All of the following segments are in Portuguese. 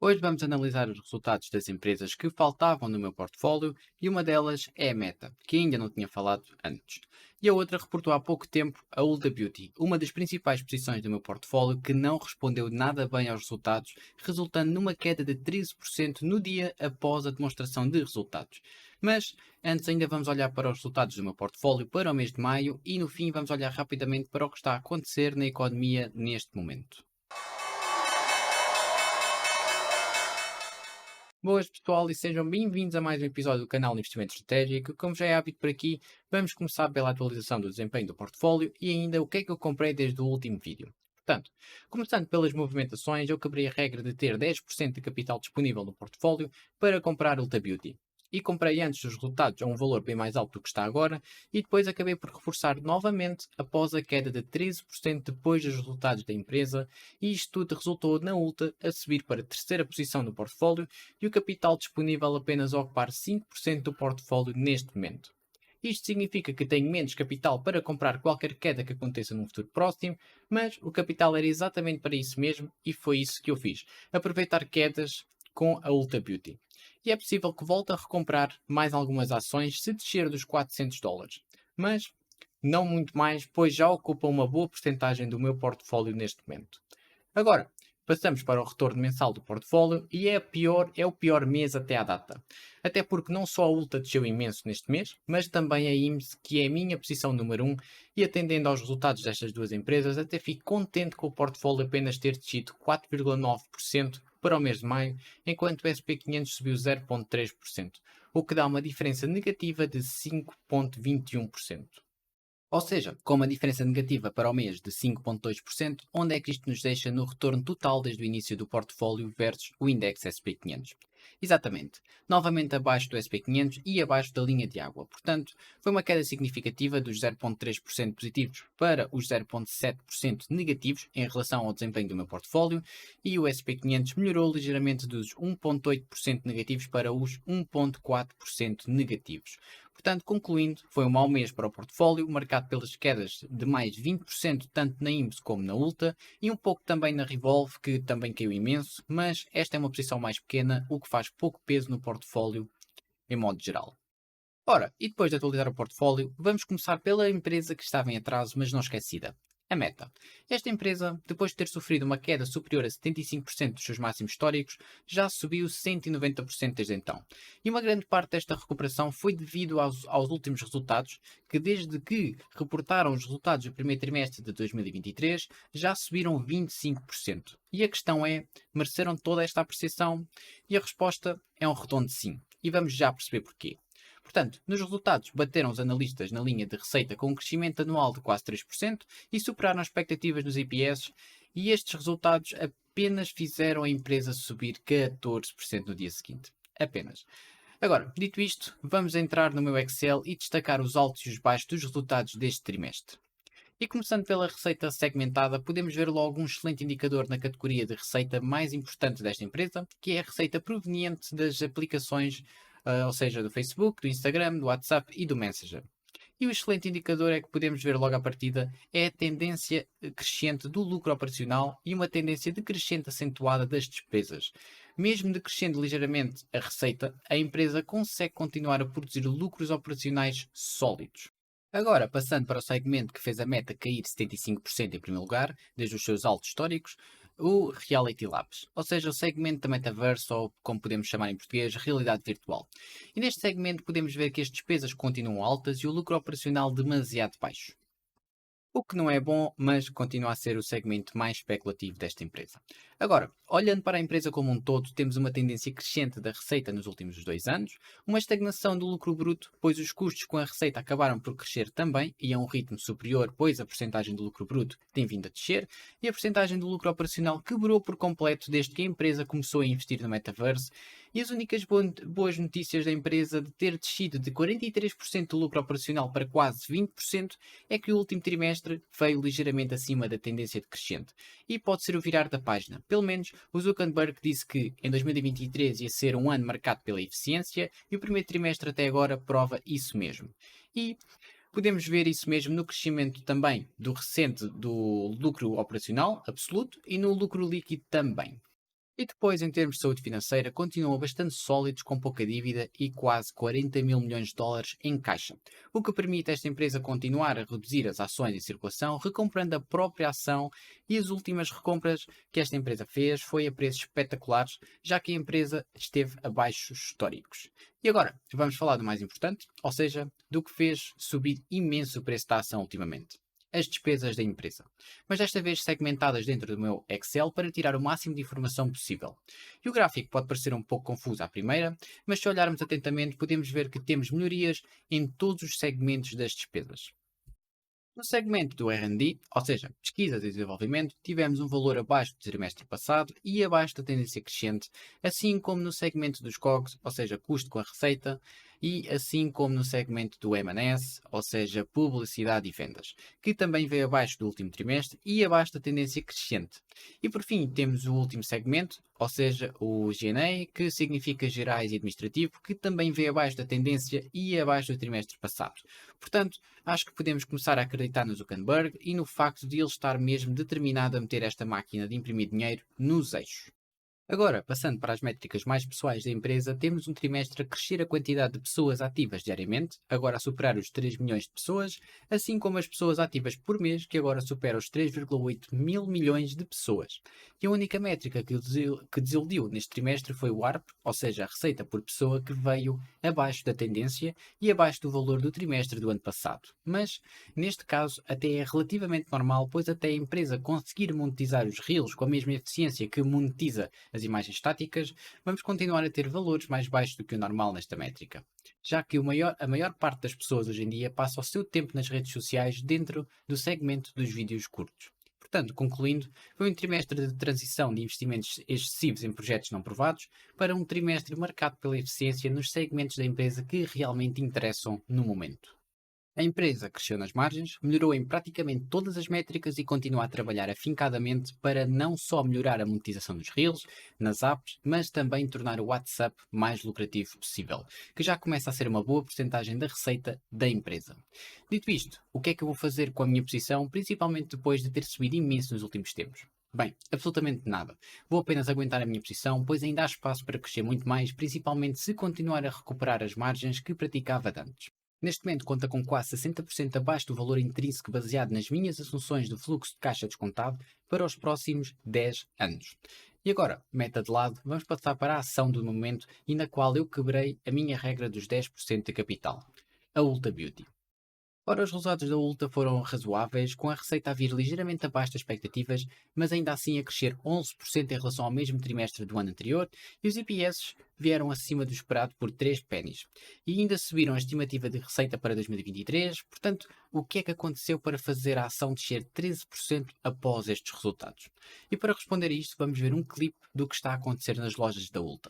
Hoje vamos analisar os resultados das empresas que faltavam no meu portfólio e uma delas é a Meta, que ainda não tinha falado antes. E a outra reportou há pouco tempo a Ulta Beauty, uma das principais posições do meu portfólio que não respondeu nada bem aos resultados, resultando numa queda de 13% no dia após a demonstração de resultados. Mas antes ainda vamos olhar para os resultados do meu portfólio para o mês de maio e no fim vamos olhar rapidamente para o que está a acontecer na economia neste momento. Boas pessoal e sejam bem-vindos a mais um episódio do canal de Investimento Estratégico. Como já é hábito por aqui, vamos começar pela atualização do desempenho do portfólio e ainda o que é que eu comprei desde o último vídeo. Portanto, começando pelas movimentações, eu quebrei a regra de ter 10% de capital disponível no portfólio para comprar Ulta Beauty. E comprei antes dos resultados a um valor bem mais alto do que está agora e depois acabei por reforçar novamente após a queda de 13% depois dos resultados da empresa e isto tudo resultou na Ulta a subir para a terceira posição no portfólio e o capital disponível apenas a ocupar 5% do portfólio neste momento. Isto significa que tenho menos capital para comprar qualquer queda que aconteça num futuro próximo, mas o capital era exatamente para isso mesmo e foi isso que eu fiz. Aproveitar quedas com a Ulta Beauty. E é possível que volte a recomprar mais algumas ações se descer dos US$ 400. Mas não muito mais, pois já ocupa uma boa porcentagem do meu portfólio neste momento. Agora, passamos para o retorno mensal do portfólio e é o pior mês até à data. Até porque não só a Ulta desceu imenso neste mês, mas também a IMS, que é a minha posição número um, e atendendo aos resultados destas duas empresas, até fico contente com o portfólio apenas ter descido 4,9% para o mês de maio, enquanto o SP500 subiu 0,3%, o que dá uma diferença negativa de 5,21%. Ou seja, com uma diferença negativa para o mês de 5,2%, onde é que isto nos deixa no retorno total desde o início do portfólio versus o index SP500? Exatamente, novamente abaixo do SP500 e abaixo da linha de água. Portanto, foi uma queda significativa dos 0,3% positivos para os 0,7% negativos em relação ao desempenho do meu portfólio e o SP500 melhorou ligeiramente dos 1,8% negativos para os 1,4% negativos. Portanto, concluindo, foi um mau mês para o portfólio, marcado pelas quedas de mais 20% tanto na IMS como na Ulta e um pouco também na Revolve, que também caiu imenso, mas esta é uma posição mais pequena, o que faz pouco peso no portfólio em modo geral. Ora, e depois de atualizar o portfólio, vamos começar pela empresa que estava em atraso, mas não esquecida. A Meta. Esta empresa, depois de ter sofrido uma queda superior a 75% dos seus máximos históricos, já subiu 190% desde então. E uma grande parte desta recuperação foi devido aos últimos resultados, que desde que reportaram os resultados do primeiro trimestre de 2023, já subiram 25%. E a questão é, mereceram toda esta apreciação? E a resposta é um redondo sim. E vamos já perceber porquê. Portanto, nos resultados bateram os analistas na linha de receita com um crescimento anual de quase 3% e superaram as expectativas dos EPS e estes resultados apenas fizeram a empresa subir 14% no dia seguinte. Apenas. Agora, dito isto, vamos entrar no meu Excel e destacar os altos e os baixos dos resultados deste trimestre. E começando pela receita segmentada, podemos ver logo um excelente indicador na categoria de receita mais importante desta empresa, que é a receita proveniente das aplicações, ou seja, do Facebook, do Instagram, do WhatsApp e do Messenger. E o excelente indicador é que podemos ver logo à partida é a tendência crescente do lucro operacional e uma tendência decrescente acentuada das despesas. Mesmo decrescendo ligeiramente a receita, a empresa consegue continuar a produzir lucros operacionais sólidos. Agora, passando para o segmento que fez a Meta cair 75% em primeiro lugar, desde os seus altos históricos, o Reality Labs, ou seja, o segmento da Metaverse, ou como podemos chamar em português, realidade virtual. E neste segmento podemos ver que as despesas continuam altas e o lucro operacional demasiado baixo. O que não é bom, mas continua a ser o segmento mais especulativo desta empresa. Agora, olhando para a empresa como um todo, temos uma tendência crescente da receita nos últimos 2 anos, uma estagnação do lucro bruto, pois os custos com a receita acabaram por crescer também e a um ritmo superior, pois a percentagem do lucro bruto tem vindo a descer, e a percentagem do lucro operacional quebrou por completo desde que a empresa começou a investir no metaverse, e as únicas boas notícias da empresa de ter descido de 43% do lucro operacional para quase 20% é que o último trimestre veio ligeiramente acima da tendência decrescente. E pode ser o virar da página. Pelo menos o Zuckerberg disse que em 2023 ia ser um ano marcado pela eficiência e o primeiro trimestre até agora prova isso mesmo. E podemos ver isso mesmo no crescimento também do recente do lucro operacional absoluto e no lucro líquido também. E depois, em termos de saúde financeira, continuam bastante sólidos, com pouca dívida e quase 40 mil milhões de dólares em caixa, o que permite a esta empresa continuar a reduzir as ações em circulação, recomprando a própria ação, e as últimas recompras que esta empresa fez foi a preços espetaculares, já que a empresa esteve abaixo históricos. E agora, vamos falar do mais importante, ou seja, do que fez subir imenso o preço da ação ultimamente: as despesas da empresa, mas desta vez segmentadas dentro do meu Excel para tirar o máximo de informação possível. E o gráfico pode parecer um pouco confuso à primeira, mas se olharmos atentamente podemos ver que temos melhorias em todos os segmentos das despesas. No segmento do R&D, ou seja, pesquisa e desenvolvimento, tivemos um valor abaixo do trimestre passado e abaixo da tendência crescente, assim como no segmento dos COGS, ou seja, custo com a receita, e assim como no segmento do M&S, ou seja, publicidade e vendas, que também veio abaixo do último trimestre e abaixo da tendência crescente. E por fim, temos o último segmento, ou seja, o G&A, que significa gerais e administrativo, que também veio abaixo da tendência e abaixo do trimestre passado. Portanto, acho que podemos começar a acreditar no Zuckerberg e no facto de ele estar mesmo determinado a meter esta máquina de imprimir dinheiro nos eixos. Agora, passando para as métricas mais pessoais da empresa, temos um trimestre a crescer a quantidade de pessoas ativas diariamente, agora a superar os 3 milhões de pessoas, assim como as pessoas ativas por mês, que agora supera os 3,8 mil milhões de pessoas. E a única métrica que desiludiu neste trimestre foi o ARP, ou seja, a receita por pessoa, que veio abaixo da tendência e abaixo do valor do trimestre do ano passado. Mas, neste caso, até é relativamente normal, pois até a empresa conseguir monetizar os Reels com a mesma eficiência que monetiza as imagens estáticas, vamos continuar a ter valores mais baixos do que o normal nesta métrica, já que a maior parte das pessoas hoje em dia passa o seu tempo nas redes sociais dentro do segmento dos vídeos curtos. Portanto, concluindo, foi um trimestre de transição de investimentos excessivos em projetos não provados para um trimestre marcado pela eficiência nos segmentos da empresa que realmente interessam no momento. A empresa cresceu nas margens, melhorou em praticamente todas as métricas e continua a trabalhar afincadamente para não só melhorar a monetização dos Reels, nas apps, mas também tornar o WhatsApp mais lucrativo possível, que já começa a ser uma boa porcentagem da receita da empresa. Dito isto, o que é que eu vou fazer com a minha posição, principalmente depois de ter subido imenso nos últimos tempos? Bem, absolutamente nada. Vou apenas aguentar a minha posição, pois ainda há espaço para crescer muito mais, principalmente se continuar a recuperar as margens que praticava antes. Neste momento conta com quase 60% abaixo do valor intrínseco baseado nas minhas assunções do fluxo de caixa descontado para os próximos 10 anos. E agora, meta de lado, vamos passar para a ação do momento e na qual eu quebrei a minha regra dos 10% de capital, a Ulta Beauty. Ora, os resultados da Ulta foram razoáveis, com a receita a vir ligeiramente abaixo das expectativas, mas ainda assim a crescer 11% em relação ao mesmo trimestre do ano anterior, e os EPS vieram acima do esperado por 3 pennies. E ainda subiram a estimativa de receita para 2023, portanto, o que é que aconteceu para fazer a ação descer 13% após estes resultados? E para responder a isto, vamos ver um clipe do que está a acontecer nas lojas da Ulta.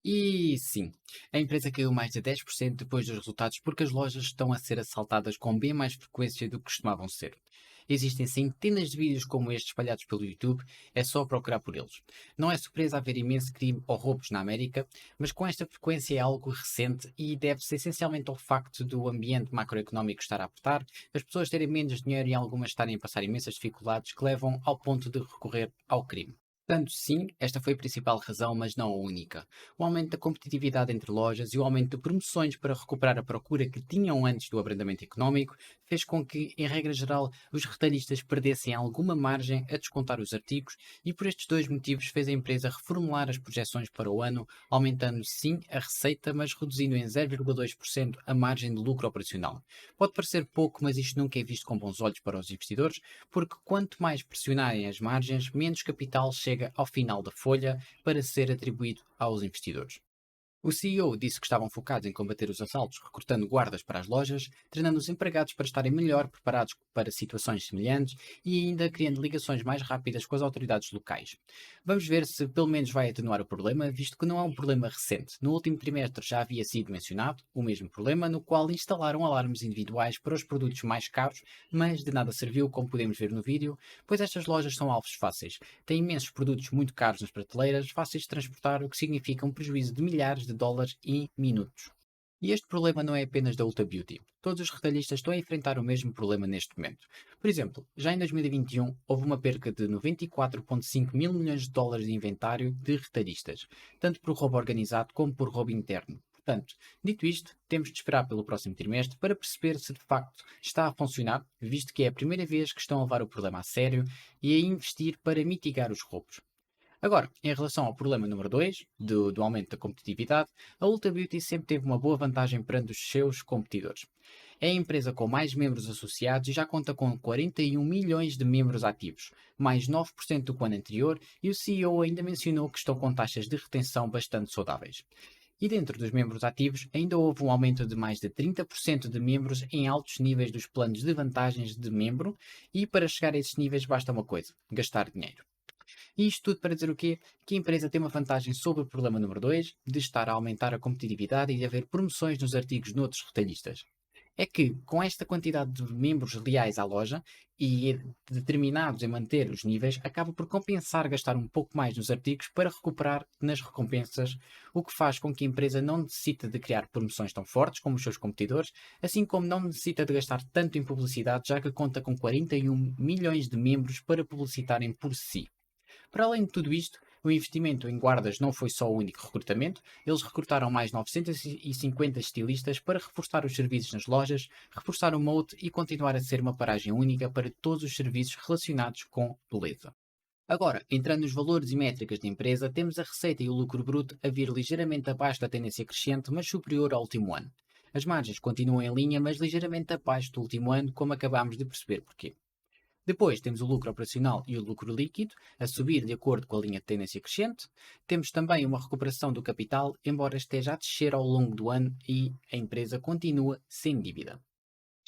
E sim, a empresa caiu mais de 10% depois dos resultados porque as lojas estão a ser assaltadas com bem mais frequência do que costumavam ser. Existem centenas de vídeos como estes espalhados pelo YouTube, é só procurar por eles. Não é surpresa haver imenso crime ou roubos na América, mas com esta frequência é algo recente e deve-se essencialmente ao facto do ambiente macroeconómico estar a apertar, as pessoas terem menos dinheiro e algumas estarem a passar imensas dificuldades que levam ao ponto de recorrer ao crime. Portanto, sim, esta foi a principal razão, mas não a única. O aumento da competitividade entre lojas e o aumento de promoções para recuperar a procura que tinham antes do abrandamento económico fez com que, em regra geral, os retalhistas perdessem alguma margem a descontar os artigos, e por estes dois motivos fez a empresa reformular as projeções para o ano, aumentando sim a receita, mas reduzindo em 0,2% a margem de lucro operacional. Pode parecer pouco, mas isto nunca é visto com bons olhos para os investidores, porque quanto mais pressionarem as margens, menos capital chega ao final da folha para ser atribuído aos investidores. O CEO disse que estavam focados em combater os assaltos, recrutando guardas para as lojas, treinando os empregados para estarem melhor preparados para situações semelhantes e ainda criando ligações mais rápidas com as autoridades locais. Vamos ver se pelo menos vai atenuar o problema, visto que não é um problema recente. No último trimestre já havia sido mencionado o mesmo problema, no qual instalaram alarmes individuais para os produtos mais caros, mas de nada serviu, como podemos ver no vídeo, pois estas lojas são alvos fáceis. Têm imensos produtos muito caros nas prateleiras, fáceis de transportar, o que significa um prejuízo de milhares de dólares em minutos. E este problema não é apenas da Ulta Beauty. Todos os retalhistas estão a enfrentar o mesmo problema neste momento. Por exemplo, já em 2021 houve uma perca de 94,5 mil milhões de dólares de inventário de retalhistas, tanto por roubo organizado como por roubo interno. Portanto, dito isto, temos de esperar pelo próximo trimestre para perceber se de facto está a funcionar, visto que é a primeira vez que estão a levar o problema a sério e a investir para mitigar os roubos. Agora, em relação ao problema número 2, do aumento da competitividade, a Ulta Beauty sempre teve uma boa vantagem perante os seus competidores. É a empresa com mais membros associados e já conta com 41 milhões de membros ativos, mais 9% do que o ano anterior, e o CEO ainda mencionou que estão com taxas de retenção bastante saudáveis. E dentro dos membros ativos, ainda houve um aumento de mais de 30% de membros em altos níveis dos planos de vantagens de membro, e para chegar a esses níveis basta uma coisa: gastar dinheiro. E isto tudo para dizer o quê? Que a empresa tem uma vantagem sobre o problema número 2, de estar a aumentar a competitividade e de haver promoções nos artigos noutros retalhistas. É que, com esta quantidade de membros leais à loja e determinados em manter os níveis, acaba por compensar gastar um pouco mais nos artigos para recuperar nas recompensas, o que faz com que a empresa não necessite de criar promoções tão fortes como os seus competidores, assim como não necessita de gastar tanto em publicidade, já que conta com 41 milhões de membros para publicitarem por si. Para além de tudo isto, o investimento em guardas não foi só o único recrutamento, eles recrutaram mais 950 estilistas para reforçar os serviços nas lojas, reforçar o moat e continuar a ser uma paragem única para todos os serviços relacionados com beleza. Agora, entrando nos valores e métricas da empresa, temos a receita e o lucro bruto a vir ligeiramente abaixo da tendência crescente, mas superior ao último ano. As margens continuam em linha, mas ligeiramente abaixo do último ano, como acabámos de perceber porquê. Depois temos o lucro operacional e o lucro líquido, a subir de acordo com a linha de tendência crescente. Temos também uma recuperação do capital, embora esteja a descer ao longo do ano e a empresa continua sem dívida.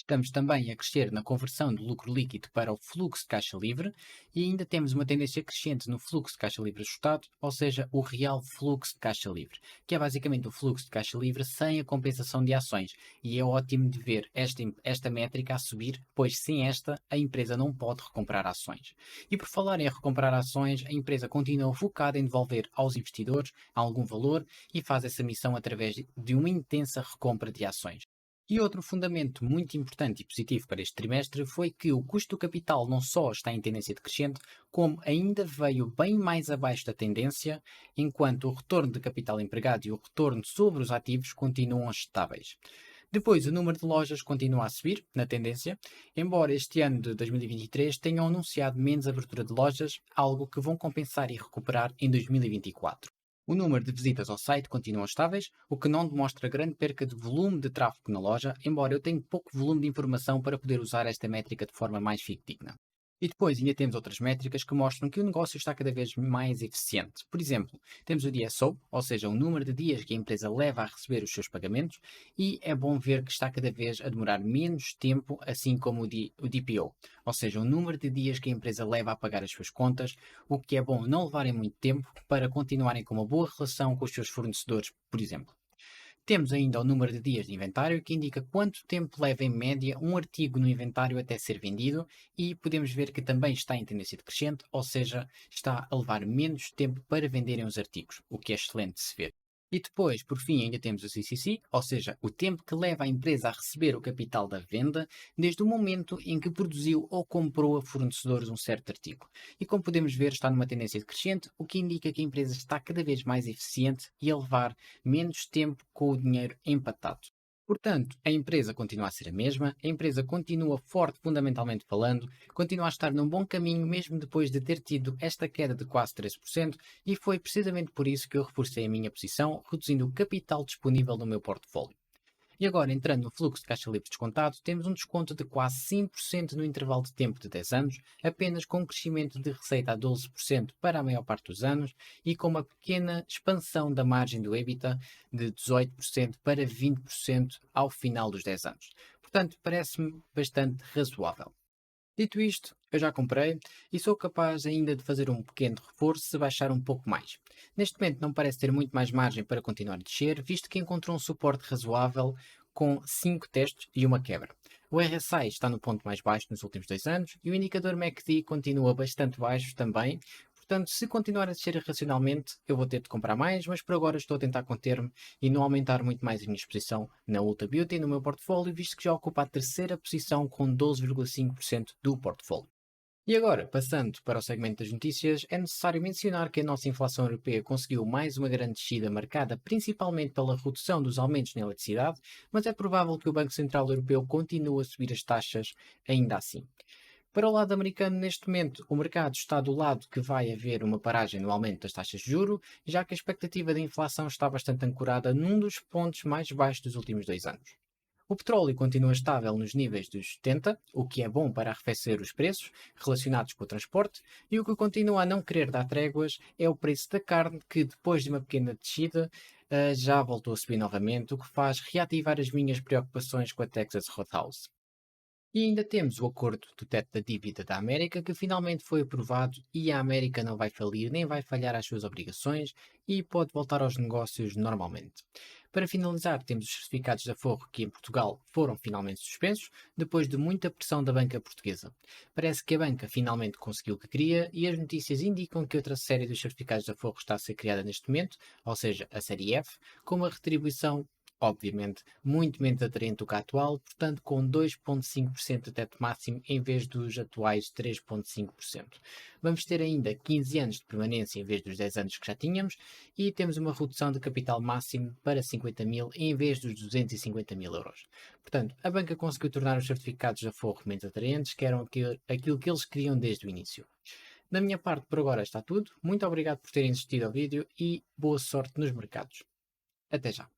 Estamos também a crescer na conversão do lucro líquido para o fluxo de caixa livre e ainda temos uma tendência crescente no fluxo de caixa livre ajustado, ou seja, o real fluxo de caixa livre, que é basicamente o fluxo de caixa livre sem a compensação de ações. E é ótimo de ver esta métrica a subir, pois sem esta a empresa não pode recomprar ações. E por falar em recomprar ações, a empresa continua focada em devolver aos investidores algum valor e faz essa missão através de uma intensa recompra de ações. E outro fundamento muito importante e positivo para este trimestre foi que o custo do capital não só está em tendência decrescente, como ainda veio bem mais abaixo da tendência, enquanto o retorno de capital empregado e o retorno sobre os ativos continuam estáveis. Depois, o número de lojas continua a subir, na tendência, embora este ano de 2023 tenham anunciado menos abertura de lojas, algo que vão compensar e recuperar em 2024. O número de visitas ao site continua estáveis, o que não demonstra grande perca de volume de tráfego na loja, embora eu tenha pouco volume de informação para poder usar esta métrica de forma mais fidedigna. E depois ainda temos outras métricas que mostram que o negócio está cada vez mais eficiente. Por exemplo, temos o DSO, ou seja, o número de dias que a empresa leva a receber os seus pagamentos, e é bom ver que está cada vez a demorar menos tempo, assim como o DPO, ou seja, o número de dias que a empresa leva a pagar as suas contas, o que é bom não levarem muito tempo para continuarem com uma boa relação com os seus fornecedores, por exemplo. Temos ainda o número de dias de inventário, que indica quanto tempo leva em média um artigo no inventário até ser vendido, e podemos ver que também está em tendência decrescente, ou seja, está a levar menos tempo para venderem os artigos, o que é excelente de se ver. E depois, por fim, ainda temos o CCC, ou seja, o tempo que leva a empresa a receber o capital da venda, desde o momento em que produziu ou comprou a fornecedores um certo artigo. E como podemos ver, está numa tendência decrescente, o que indica que a empresa está cada vez mais eficiente e a levar menos tempo com o dinheiro empatado. Portanto, a empresa continua a ser a mesma, a empresa continua forte fundamentalmente falando, continua a estar num bom caminho mesmo depois de ter tido esta queda de quase 13%, e foi precisamente por isso que eu reforcei a minha posição, reduzindo o capital disponível no meu portfólio. E agora, entrando no fluxo de caixa livre descontado, temos um desconto de quase 5% no intervalo de tempo de 10 anos, apenas com um crescimento de receita a 12% para a maior parte dos anos e com uma pequena expansão da margem do EBITDA de 18% para 20% ao final dos 10 anos. Portanto, parece-me bastante razoável. Dito isto, eu já comprei e sou capaz ainda de fazer um pequeno reforço se baixar um pouco mais. Neste momento não parece ter muito mais margem para continuar a descer, visto que encontrou um suporte razoável com 5 testes e uma quebra. O RSI está no ponto mais baixo nos últimos 2 anos e o indicador MACD continua bastante baixo também. Portanto, se continuar a descer irracionalmente, eu vou ter de comprar mais, mas por agora estou a tentar conter-me e não aumentar muito mais a minha exposição na Ulta Beauty no meu portfólio, visto que já ocupa a terceira posição com 12,5% do portfólio. E agora, passando para o segmento das notícias, é necessário mencionar que a nossa inflação europeia conseguiu mais uma grande descida, marcada principalmente pela redução dos aumentos na eletricidade, mas é provável que o Banco Central Europeu continue a subir as taxas ainda assim. Para o lado americano, neste momento, o mercado está do lado que vai haver uma paragem no aumento das taxas de juro, já que a expectativa de inflação está bastante ancorada num dos pontos mais baixos dos últimos 2 anos. O petróleo continua estável nos níveis dos 70, o que é bom para arrefecer os preços relacionados com o transporte, e o que continua a não querer dar tréguas é o preço da carne, que depois de uma pequena descida já voltou a subir novamente, o que faz reativar as minhas preocupações com a Texas Roadhouse. E ainda temos o acordo do teto da dívida da América, que finalmente foi aprovado e a América não vai falir nem vai falhar às suas obrigações e pode voltar aos negócios normalmente. Para finalizar, temos os certificados de aforro que em Portugal foram finalmente suspensos, depois de muita pressão da banca portuguesa. Parece que a banca finalmente conseguiu o que queria e as notícias indicam que outra série dos certificados de aforro está a ser criada neste momento, ou seja, a série F, com uma retribuição obviamente, muito menos atraente do que a atual, portanto com 2,5% de teto máximo em vez dos atuais 3,5%. Vamos ter ainda 15 anos de permanência em vez dos 10 anos que já tínhamos e temos uma redução de capital máximo para 50 mil em vez dos 250 mil euros. Portanto, a banca conseguiu tornar os certificados de aforro menos atraentes, que eram aquilo que eles queriam desde o início. Da minha parte, por agora está tudo. Muito obrigado por terem assistido ao vídeo e boa sorte nos mercados. Até já.